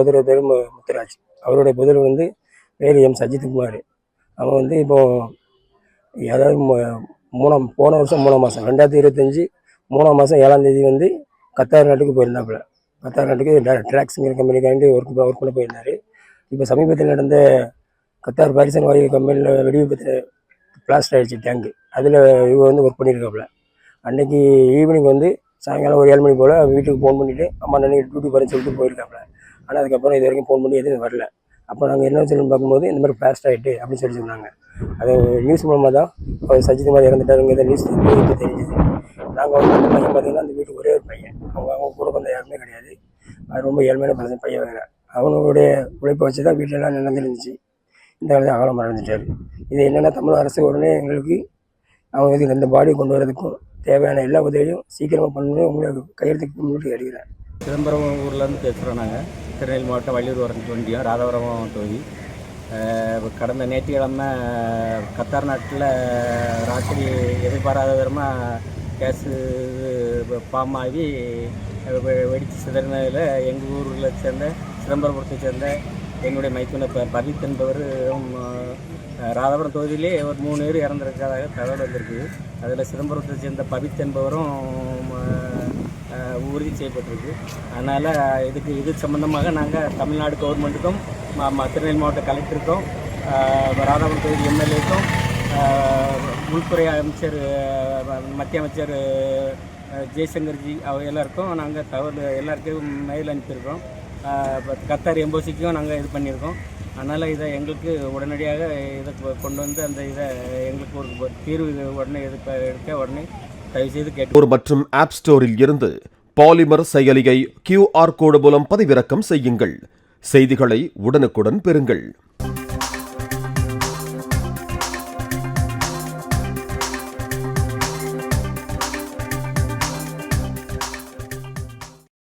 சகோதரர் பேர் முத்துராஜ். அவருடைய புதல்வர் வந்து பேர் எம் சஜித்குமார். அவன் வந்து இப்போது அதாவது போன வருஷம் 3ஆம் மாதம் 2025 3ஆம் மாதம் 7ஆம் தேதி வந்து கத்தார் நாட்டுக்கு போயிருந்தாப்புல. கத்தார் நாட்டுக்கு ட்ராக்ஸுங்கிற கம்பெனிக்காண்டி ஒர்க் பண்ண போயிருந்தார். இப்போ சமீபத்தில் நடந்த கத்தார் பாரிசன் வாயு கம்பெனியில் வெடிவிபத்தில் பிளாஸ்ட் ஆகிடுச்சு டேங்கு. அதில் இவங்க வந்து ஒர்க் பண்ணியிருக்காப்புல. அன்றைக்கி ஈவினிங் வந்து சாயங்காலம் ஒரு 7 மணி போல் வீட்டுக்கு ஃபோன் பண்ணிவிட்டு அம்மா அன்றைக்கி டியூட்டி போகிறேன்னு சொல்லிட்டு போயிருக்காப்புல. ஆனால் அதுக்கப்புறம் இது வரைக்கும் ஃபோன் பண்ணி எதுவும் வரல. அப்போ நாங்கள் என்ன சொல்லணும்னு பார்க்கும்போது இந்த மாதிரி பிளாஸ்ட் ஆகிட்டு அப்படின்னு சொல்லி சொன்னாங்க. அது நியூஸ் மூலமாக தான் அவர் சஜித்குமார் இறந்துட்டாருங்கிற நியூஸ் இப்போ தெரிஞ்சுது. நாங்கள் வந்து அந்த பையன் பார்த்திங்கன்னா அந்த வீட்டுக்கு ஒரே ஒரு பையன். அவங்க கூட வந்த யாருமே கிடையாது. அது ரொம்ப ஏழ்மையான பையன் வேறு. அவங்களுடைய உழைப்பை வச்சு தான் வீட்டிலலாம் நடந்துருந்துச்சு. இந்த காலத்தில் அகலம் மறந்துட்டார். இது என்னென்னா தமிழ் அரசு உடனே எங்களுக்கு அவங்க இந்த பாடியை கொண்டு வரதுக்கும் தேவையான எல்லா உதவியும் சீக்கிரமாக பண்ணணும். உங்களுக்கு கையெழுத்துக்கு முன்னிட்டு எடுக்கிறேன். சிதம்பரம் ஊர்லேருந்து பேசுகிறோம். நாங்கள் திருநெல்வேலி மாவட்டம் வள்ளியூர் ஒன்றியம் ராதாபுரம் தொகுதி. கடந்த ஞாயிற்றுக்கிழமை கத்தார் நாட்டில் ராத்திரி எதிர்பாராத விதமாக கேஸு பாம் ஆகி வெடித்து சிதறினதில் எங்கள் ஊரில் சேர்ந்த சிதம்பரபுரத்தை சேர்ந்த எங்களுடைய மைத்துனர் பர்வித் என்பவர் ராதாபுரம் தொகுதியிலே ஒரு 3 பேர் இறந்துருக்கிறதாக தகவல் வந்திருக்கு. அதில் சிதம்பரத்தை சேர்ந்த பவித் என்பவரும் உறுதி செய்யப்பட்டிருக்கு. அதனால் இது சம்பந்தமாக நாங்கள் தமிழ்நாடு கவர்மெண்ட்டுக்கும் திருநெல்வேலி மாவட்ட கலெக்டருக்கும் ராதாபுரம் தொகுதி எம்எல்ஏக்கும் உள்துறை அமைச்சர் மத்திய அமைச்சர் ஜெய்சங்கர்ஜி எல்லாருக்கும் நாங்கள் எல்லாருக்கும் மெயில் அனுப்பியிருக்கோம். கத்தார் எம்போசிக்கும் நாங்கள் இது பண்ணியிருக்கோம். அதனால் இதை எங்களுக்கு உடனடியாக இதை கொண்டு வந்து அந்த இதை எங்களுக்கு ஒரு தீர்வு உடனே எடுக்க உடனே தயவுசெய்து கேட்டு மற்றும் ஆப் ஸ்டோரில் இருந்து பாலிமர் செயலியை QR கோடு மூலம் பதிவிறக்கம் செய்யுங்கள். செய்திகளை உடனுக்குடன் பெறுங்கள்.